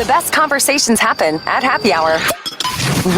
The best conversations happen at happy hour.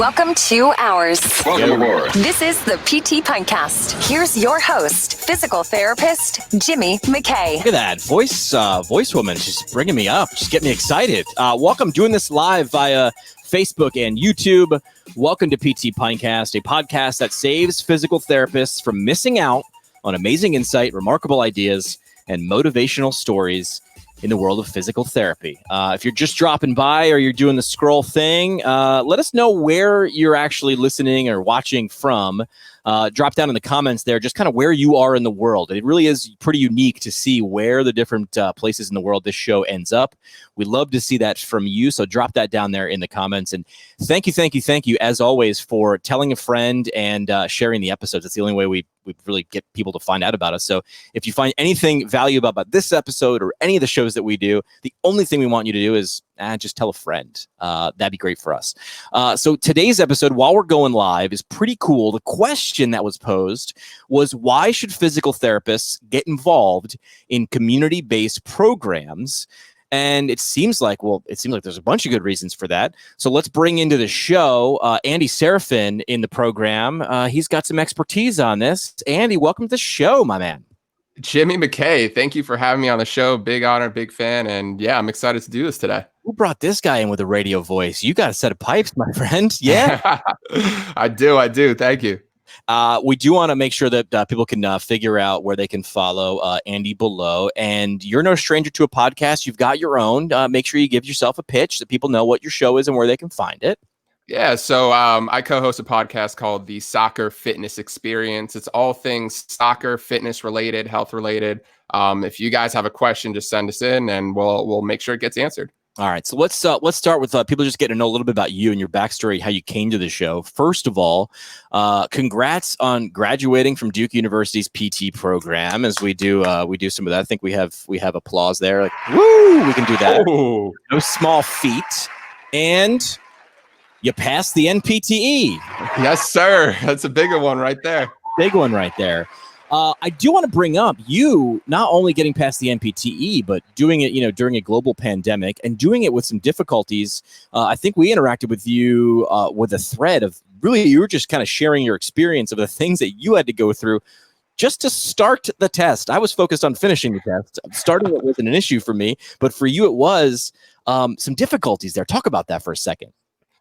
Welcome to Ours. Welcome aboard. This is the PT Pintcast. Here's your host, physical therapist, Jimmy McKay. Look at that voice woman. She's bringing me up. Just getting me excited. Welcome, doing this live via Facebook and YouTube. Welcome to PT Pintcast, a podcast that saves physical therapists from missing out on amazing insight, remarkable ideas, and motivational stories in the world of physical therapy. If you're just dropping by or you're doing the scroll thing, let us know where you're actually listening or watching from. Drop down in the comments there, just kind of where you are in the world. It really is pretty unique to see where the different places in the world this show ends up. We'd love to see that from you, so drop that down there in the comments. And thank you, as always, for telling a friend and sharing the episodes. That's the only way we really get people to find out about us. So if you find anything valuable about this episode or any of the shows that we do, the only thing we want you to do is just tell a friend. That'd be great for us. So today's episode, while we're going live, is pretty cool. The question that was posed was, why should physical therapists get involved in community-based programs? And it seems like there's a bunch of good reasons for that. So let's bring into the show Andy Seraphin in the program. He's got some expertise on this. Andy, welcome to the show, my man. Jimmy McKay, thank you for having me on the show. Big honor, big fan. And yeah, I'm excited to do this today. Who brought this guy in with a radio voice? You got a set of pipes, my friend. Yeah. I do. Thank you. We do want to make sure that people can figure out where they can follow Andy below. And you're no stranger to a podcast. You've got your own. Make sure you give yourself a pitch so people know what your show is and where they can find it. Yeah, so I co-host a podcast called the Soccer Fitness Experience. It's all things soccer, fitness related, health related. If you guys have a question, just send us in and we'll make sure it gets answered. All right, so let's start with people just getting to know a little bit about you and your backstory, how you came to the show. First of all, congrats on graduating from Duke University's PT program. As we do some of that. I think we have applause there. Like, woo, we can do that. Oh. No small feat, and you passed the NPTE. Yes, sir. That's a bigger one right there. Big one right there. I do want to bring up you not only getting past the NPTE, but doing it, during a global pandemic and doing it with some difficulties. I think we interacted with you with a thread of really you were just kind of sharing your experience of the things that you had to go through just to start the test. I was focused on finishing the test. Starting it wasn't an issue for me, but for you it was some difficulties there. Talk about that for a second.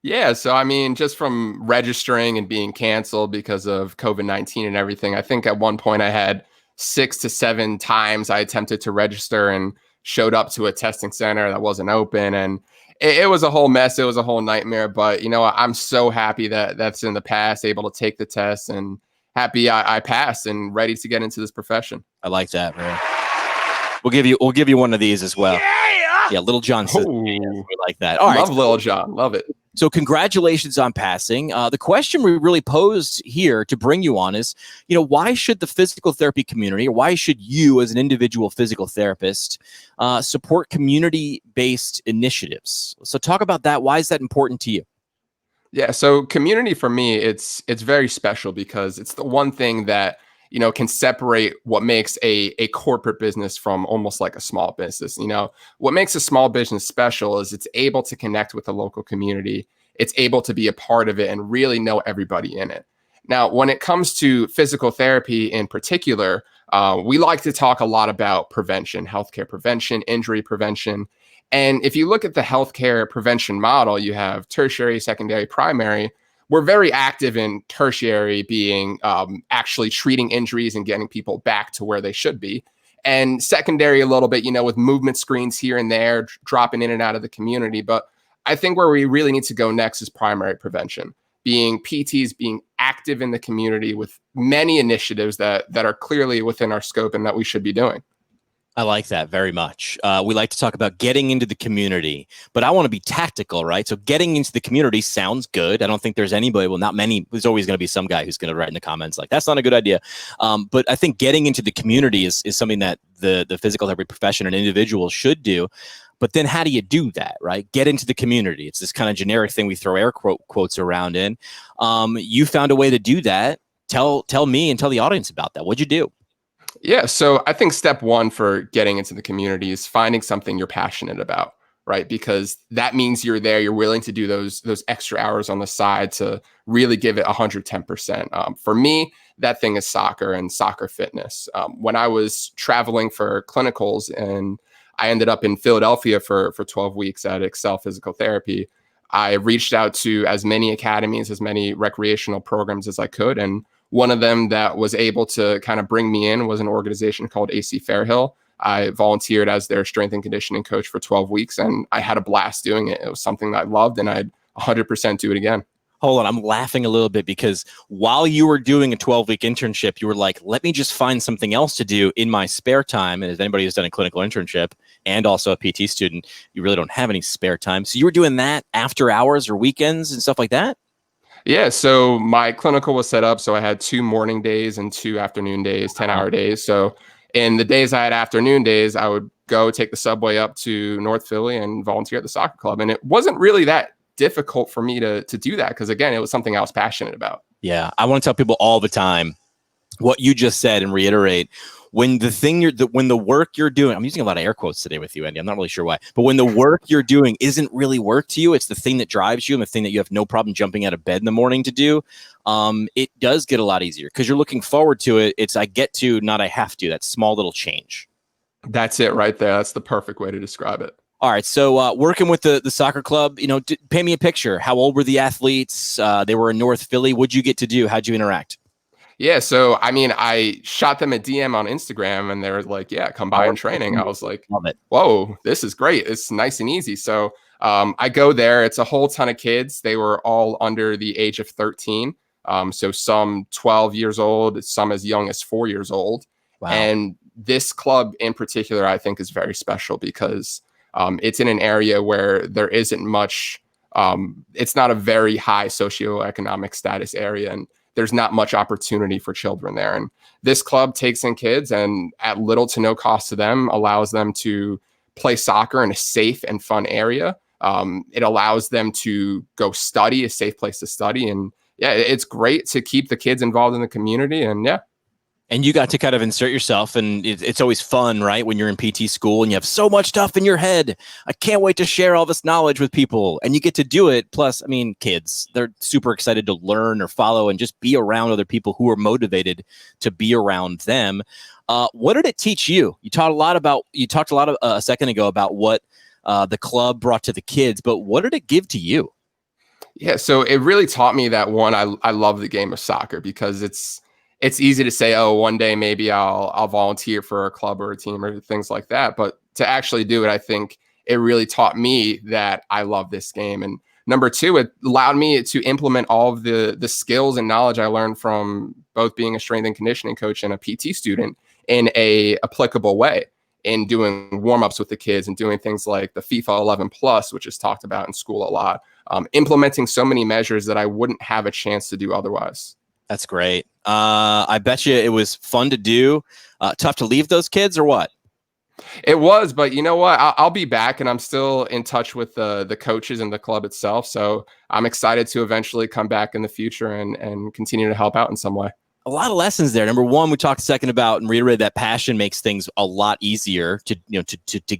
Yeah, so I mean, just from registering and being canceled because of COVID-19 and everything, I think at one point I had 6 to 7 times I attempted to register and showed up to a testing center that wasn't open. And it was a whole mess. It was a whole nightmare. But, I'm so happy that that's in the past, able to take the test and happy I passed and ready to get into this profession. I like that, man. We'll give you one of these as well. Yeah, Little John says we like that. All right. Love Little John. Love it. So congratulations on passing. The question we really posed here to bring you on is, why should the physical therapy community, or why should you as an individual physical therapist support community-based initiatives? So talk about that. Why is that important to you? Yeah, so community for me, it's very special because it's the one thing that can separate what makes a corporate business from almost like a small business. What makes a small business special is it's able to connect with the local community. It's able to be a part of it and really know everybody in it. Now, when it comes to physical therapy in particular, we like to talk a lot about prevention, healthcare prevention, injury prevention. And if you look at the healthcare prevention model, you have tertiary, secondary, primary. We're very active in tertiary, being actually treating injuries and getting people back to where they should be. And secondary a little bit, with movement screens here and there, dropping in and out of the community. But I think where we really need to go next is primary prevention, being PTs, being active in the community with many initiatives that are clearly within our scope and that we should be doing. I like that very much. We like to talk about getting into the community, but I want to be tactical, right? So getting into the community sounds good. I don't think there's anybody, well, not many. There's always going to be some guy who's going to write in the comments like, that's not a good idea. But I think getting into the community is something that the physical therapy profession and individuals should do. But then how do you do that, right? Get into the community. It's this kind of generic thing we throw air quotes around in. You found a way to do that. Tell me and tell the audience about that. What'd you do? Yeah, so I think step one for getting into the community is finding something you're passionate about, right? Because that means you're there, you're willing to do those extra hours on the side to really give it 110%. For me, that thing is soccer and soccer fitness. When I was traveling for clinicals and I ended up in Philadelphia for 12 weeks at Excel Physical Therapy, I reached out to as many academies, as many recreational programs as I could. And one of them that was able to kind of bring me in was an organization called AC Fairhill. I volunteered as their strength and conditioning coach for 12 weeks, and I had a blast doing it. It was something that I loved, and I'd 100% do it again. Hold on, I'm laughing a little bit because while you were doing a 12-week internship, you were like, let me just find something else to do in my spare time. And as anybody who's done a clinical internship and also a PT student, you really don't have any spare time. So you were doing that after hours or weekends and stuff like that? Yeah, so my clinical was set up so I had 2 morning days and 2 afternoon days, 10-hour days. So in the days I had afternoon days, I would go take the subway up to North Philly and volunteer at the soccer club. And it wasn't really that difficult for me to do that because, again, it was something I was passionate about. Yeah, I want to tell people all the time what you just said and reiterate. When the work you're doing, I'm using a lot of air quotes today with you, Andy. I'm not really sure why, but when the work you're doing isn't really work to you, it's the thing that drives you and the thing that you have no problem jumping out of bed in the morning to do. It does get a lot easier because you're looking forward to it. It's I get to, not I have to. That small little change. That's it right there. That's the perfect way to describe it. All right. So working with the soccer club, paint me a picture. How old were the athletes? They were in North Philly. What'd you get to do? How'd you interact? Yeah, so I mean, I shot them a DM on Instagram and they were like, yeah, come by in training. I was like, love it. Whoa, this is great. It's nice and easy. So I go there. It's a whole ton of kids. They were all under the age of 13. So some 12 years old, some as young as 4 years old. Wow. And this club in particular, I think is very special because it's in an area where there isn't much, it's not a very high socioeconomic status area. And there's not much opportunity for children there. And this club takes in kids and at little to no cost to them allows them to play soccer in a safe and fun area. It allows them to go study, a safe place to study. And yeah, it's great to keep the kids involved in the community. And yeah. And you got to kind of insert yourself, and it's always fun, right? When you're in PT school and you have so much stuff in your head. I can't wait to share all this knowledge with people, and you get to do it. Plus, I mean, kids, they're super excited to learn or follow and just be around other people who are motivated to be around them. What did it teach you? You talked a lot a second ago about what the club brought to the kids, but what did it give to you? Yeah, so it really taught me that one, I love the game of soccer because it's easy to say, oh, one day maybe I'll volunteer for a club or a team or things like that. But to actually do it, I think it really taught me that I love this game. And number two, it allowed me to implement all of the skills and knowledge I learned from both being a strength and conditioning coach and a PT student in a applicable way, in doing warm-ups with the kids and doing things like the FIFA 11 Plus, which is talked about in school a lot, implementing so many measures that I wouldn't have a chance to do otherwise. That's great. I bet you it was fun to do. Tough to leave those kids or what? It was, but you know what? I'll be back, and I'm still in touch with the coaches and the club itself. So I'm excited to eventually come back in the future and continue to help out in some way. A lot of lessons there. Number one, we talked a second about and reiterated that passion makes things a lot easier to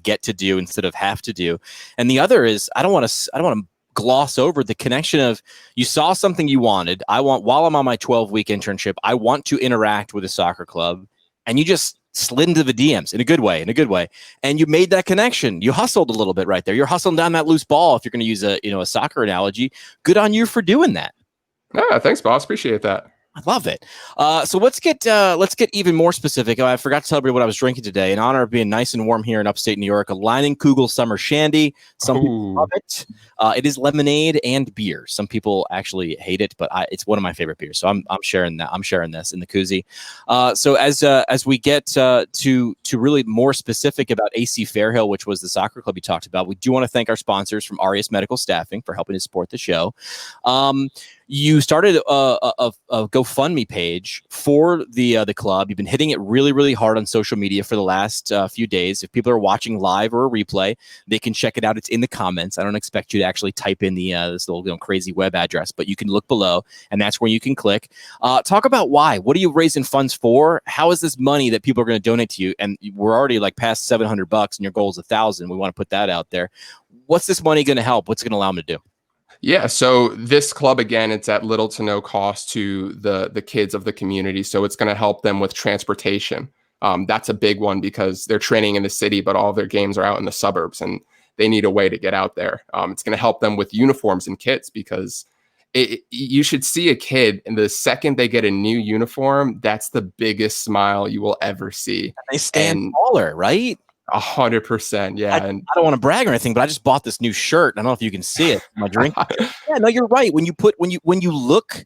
get to do instead of have to do. And the other is I don't want to gloss over the connection of you saw something you wanted. While I'm on my 12-week internship, I want to interact with a soccer club, and you just slid into the DMs in a good way, and you made that connection. You hustled a little bit right there. You're hustling down that loose ball. If you're going to use a soccer analogy, good on you for doing that. Yeah, thanks, boss. Appreciate that. I love it. So let's get even more specific. I forgot to tell everybody what I was drinking today. In honor of being nice and warm here in upstate New York, a Leinenkugel Summer Shandy. Some people love it. It is lemonade and beer. Some people actually hate it, but it's one of my favorite beers. So I'm sharing that. I'm sharing this in the koozie. So as we get to really more specific about AC Fairhill, which was the soccer club you talked about, we do want to thank our sponsors from Arias Medical Staffing for helping to support the show. You started a GoFundMe page for the club. You've been hitting it really, really hard on social media for the last few days. If people are watching live or a replay, they can check it out. It's in the comments. I don't expect you to actually type in the this little crazy web address, but you can look below, and that's where you can click. Talk about why. What are you raising funds for? How is this money that people are going to donate to you? And we're already like past $700, and your goal is $1,000. We want to put that out there. What's this money going to help? What's it going to allow them to do? Yeah, so this club, again, it's at little to no cost to the kids of the community. So it's going to help them with transportation. That's a big one because they're training in the city, but all of their games are out in the suburbs, and they need a way to get out there. It's going to help them with uniforms and kits because you should see a kid, and the second they get a new uniform, that's the biggest smile you will ever see. They stand taller, right? 100%, yeah. I don't want to brag or anything, but I just bought this new shirt. I don't know if you can see it. My drink. Yeah, no, you're right. When you look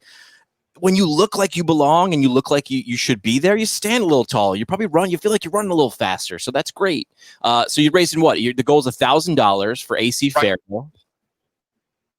like you belong and you look like you should be there, you stand a little taller. You probably run. You feel like you're running a little faster. So that's great. So you're raising what? The goal is $1,000 for AC Fairhill.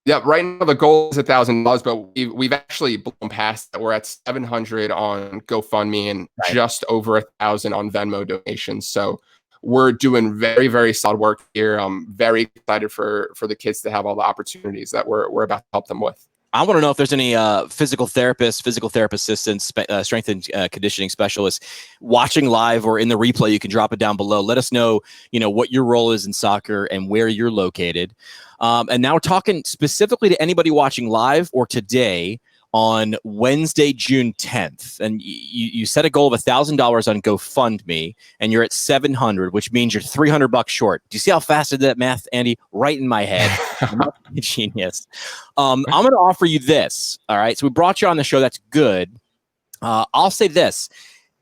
Yeah, right now the goal is $1,000, but we've actually blown past that. We're at 700 on GoFundMe and just over 1,000 on Venmo donations. So we're doing very, very solid work here. I'm very excited for the kids to have all the opportunities that we're about to help them with. I want to know if there's any physical therapists, physical therapist assistants, strength and conditioning specialists watching live or in the replay. You can drop it down below. Let us know, what your role is in soccer and where you're located. And now we're talking specifically to anybody watching live or today on Wednesday, June 10th. And you set a goal of $1,000 on GoFundMe, and you're at 700, which means you're $300 short. Do you see how fast I did that math, Andy? Right in my head. I'm not a genius. I'm going to offer you this. All right. So we brought you on the show. That's good. I'll say this.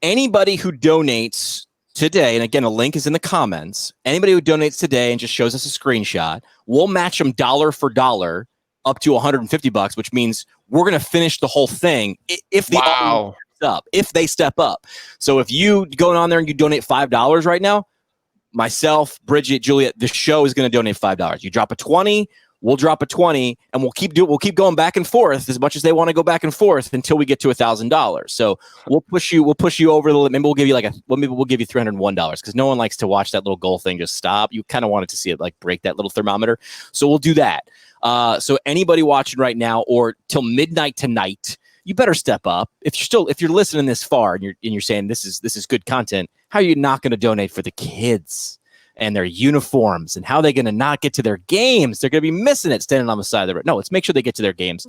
Anybody who donates today, and again, a link is in the comments. Anybody who donates today and just shows us a screenshot, we'll match them dollar for dollar up to $150, which means we're going to finish the whole thing if they step up. So if you go on there and you donate $5 right now, myself, Bridget, Juliet, the show is going to donate $5. You drop a 20, we'll drop a 20, and we'll keep going back and forth as much as they want to go back and forth until we get to $1,000. So we'll push you over the limit. Maybe we'll give you we'll give you $301 because no one likes to watch that little goal thing just stop. You kind of wanted to see it like break that little thermometer. So we'll do that. So anybody watching right now or till midnight tonight, you better step up. If you're listening this far and you're saying this is good content, how are you not going to donate for the kids and their uniforms, and how are they going to not get to their games? They're going to be missing it standing on the side of the road. No, let's make sure they get to their games.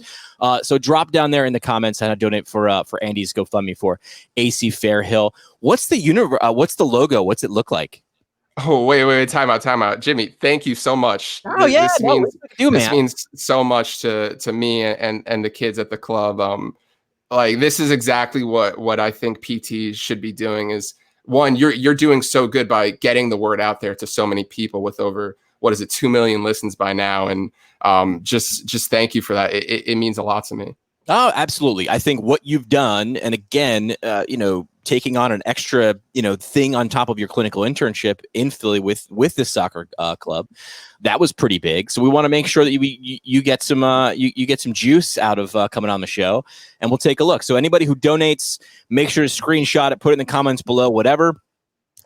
So drop down there in the comments how to donate for Andy's GoFundMe for AC Fairhill. What's the logo? What's it look like? Oh, wait, time out. Jimmy, thank you so much. Oh, yeah. This means so much to me and the kids at the club. This is exactly what I think PT should be doing is, one, you're doing so good by getting the word out there to so many people with over, 2 million listens by now. And just thank you for that. It means a lot to me. Oh, absolutely. I think what you've done, and again, taking on an extra, thing on top of your clinical internship in Philly with this soccer club, that was pretty big. So we want to make sure that you get some you get some juice out of coming on the show, and we'll take a look. So anybody who donates, make sure to screenshot it, put it in the comments below, whatever.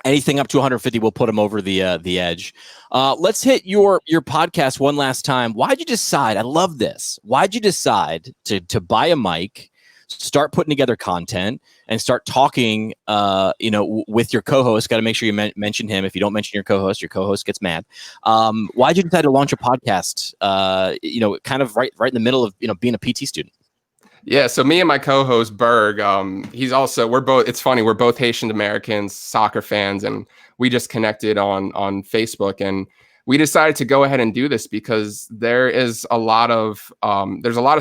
Anything up to 150, we'll put them over the edge. Let's hit your podcast one last time. Why'd you decide? I love this. Why'd you decide to buy a mic, start putting together content, and start talking? With your co-host. Got to make sure you mention him. If you don't mention your co-host gets mad. Why'd you decide to launch a podcast? Kind of right in the middle of being a PT student. Yeah, so me and my co-host Berg, it's funny, we're both Haitian Americans, soccer fans, and we just connected on Facebook, and we decided to go ahead and do this because there's a lot of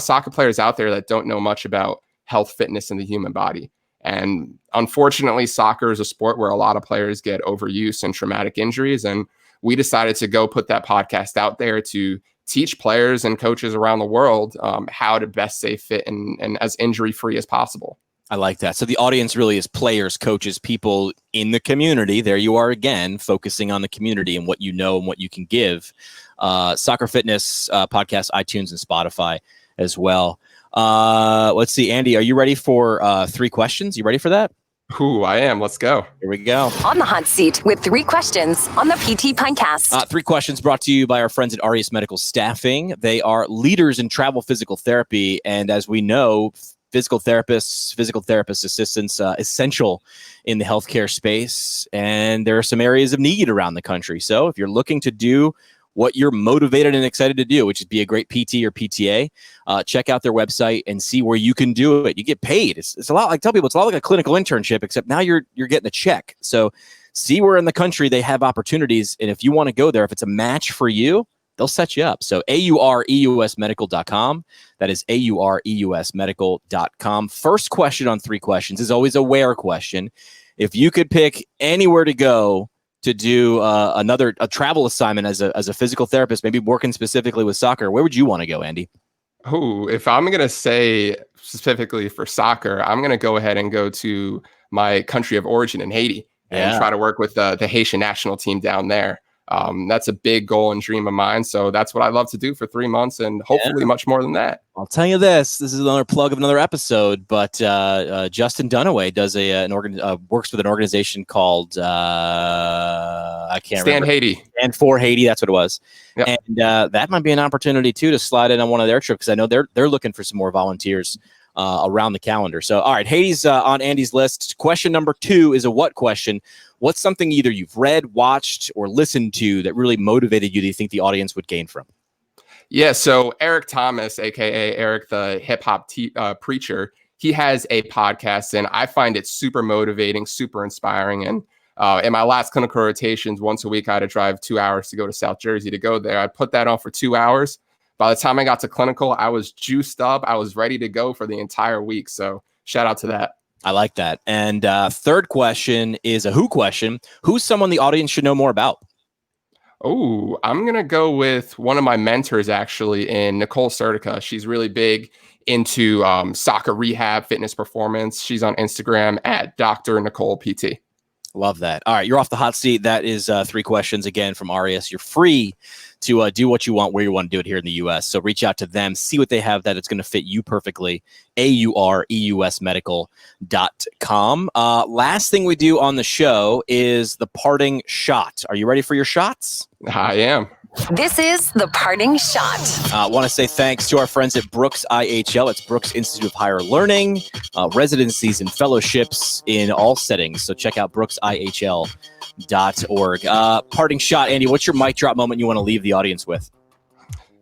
soccer players out there that don't know much about health, fitness, and the human body. And unfortunately, soccer is a sport where a lot of players get overuse and traumatic injuries, and we decided to go put that podcast out there to teach players and coaches around the world how to best stay fit and as injury-free as possible. I like that. So the audience really is players, coaches, people in the community. There you are again, focusing on the community and what you know and what you can give. Soccer Fitness podcast, iTunes and Spotify as well. Let's see, Andy, are you ready for 3 questions? You ready for that? Ooh, I am. Let's go. Here we go. On the hot seat with 3 questions on the PT Pinecast. 3 questions brought to you by our friends at Arias Medical Staffing. They are leaders in travel physical therapy. And as we know, physical therapists, physical therapist assistants, essential in the healthcare space. And there are some areas of need around the country. So if you're looking to do what you're motivated and excited to do, which is be a great PT or PTA, check out their website and see where you can do it. You get paid. It's a lot like, tell people it's a lot like a clinical internship, except now you're getting a check. So see where in the country they have opportunities. And if you want to go there, if it's a match for you, they'll set you up. So aureusmedical.com. That is aureusmedical.com. First question on 3 questions is always a where question. If you could pick anywhere to go to do a travel assignment as a physical therapist, maybe working specifically with soccer, where would you want to go, Andy? Oh, if I'm going to say specifically for soccer, I'm going to go ahead and go to my country of origin in Haiti and try to work with the Haitian national team down there. That's a big goal and dream of mine. So that's what I love to do for 3 months and hopefully much more than that. I'll tell you this is another plug of another episode, but Justin Dunaway does works with an organization called I can't remember. Haiti. Stand for Haiti, that's what it was. Yep. And that might be an opportunity too to slide in on one of their trips, because I know they're looking for some more volunteers around the calendar. So, all right, Haiti's on Andy's list. Question number 2 is a what question. What's something either you've read, watched, or listened to that really motivated you that you think the audience would gain from? Yeah, so Eric Thomas, aka Eric the hip hop preacher, he has a podcast, and I find it super motivating, super inspiring. And in my last clinical rotations, once a week, I had to drive 2 hours to go to South Jersey to go there. I put that on for 2 hours. By the time I got to clinical, I was juiced up. I was ready to go for the entire week. So shout out to that. I like that. And third question is a who question. Who's someone the audience should know more about? Oh, I'm going to go with one of my mentors, actually, in Nicole Sertica. She's really big into soccer rehab, fitness performance. She's on Instagram at Dr. Nicole PT. Love that. All right, you're off the hot seat. That is 3 questions again from Arias. You're free to do what you want, where you want to do it here in the U.S. So reach out to them, see what they have that it's going to fit you perfectly. aureusmedical.com. Last thing we do on the show is the parting shot. Are you ready for your shots? I am. This is the parting shot. I want to say thanks to our friends at Brooks IHL. It's Brooks Institute of Higher Learning, residencies and fellowships in all settings. So check out brooksihl.org. Parting shot, Andy, what's your mic drop moment you want to leave the audience with?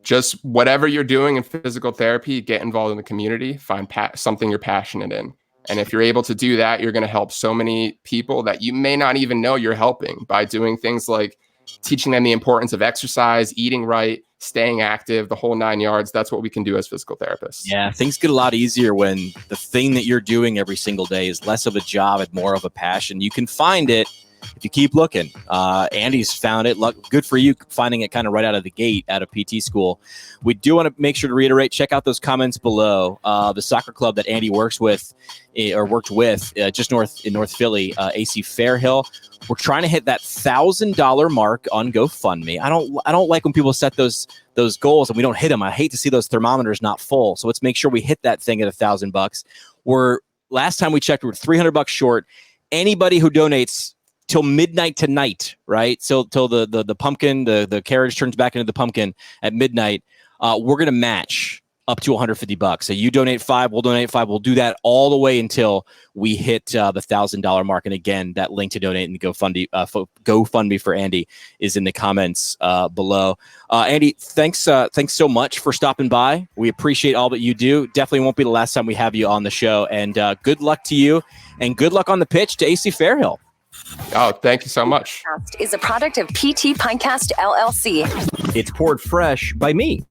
Just whatever you're doing in physical therapy, get involved in the community, find something you're passionate in. And if you're able to do that, you're going to help so many people that you may not even know you're helping by doing things like teaching them the importance of exercise, eating right, staying active, the whole 9 yards. That's what we can do as physical therapists. Yeah, things get a lot easier when the thing that you're doing every single day is less of a job and more of a passion. You can find it if you keep looking. Andy's found it. Good for you finding it kind of right out of the gate out of PT school. We do want to make sure to reiterate, check out those comments below. The soccer club that Andy worked with just north in North Philly, AC Fairhill. We're trying to hit that $1,000 mark on GoFundMe. I don't like when people set those goals and we don't hit them. I hate to see those thermometers not full. So let's make sure we hit that thing at $1,000. Last time we checked, we're $300 short. Anybody who donates till midnight tonight, right? So till the pumpkin, the carriage turns back into the pumpkin at midnight, we're gonna match up to $150. So you donate 5, we'll donate 5. We'll do that all the way until we hit the $1,000 mark. And again, that link to donate and GoFundMe for Andy is in the comments below. Andy, thanks so much for stopping by. We appreciate all that you do. Definitely won't be the last time we have you on the show. And good luck to you, and good luck on the pitch to AC Fairhill. Oh, thank you so much. Is a product of PT Pinecast LLC. It's poured fresh by me,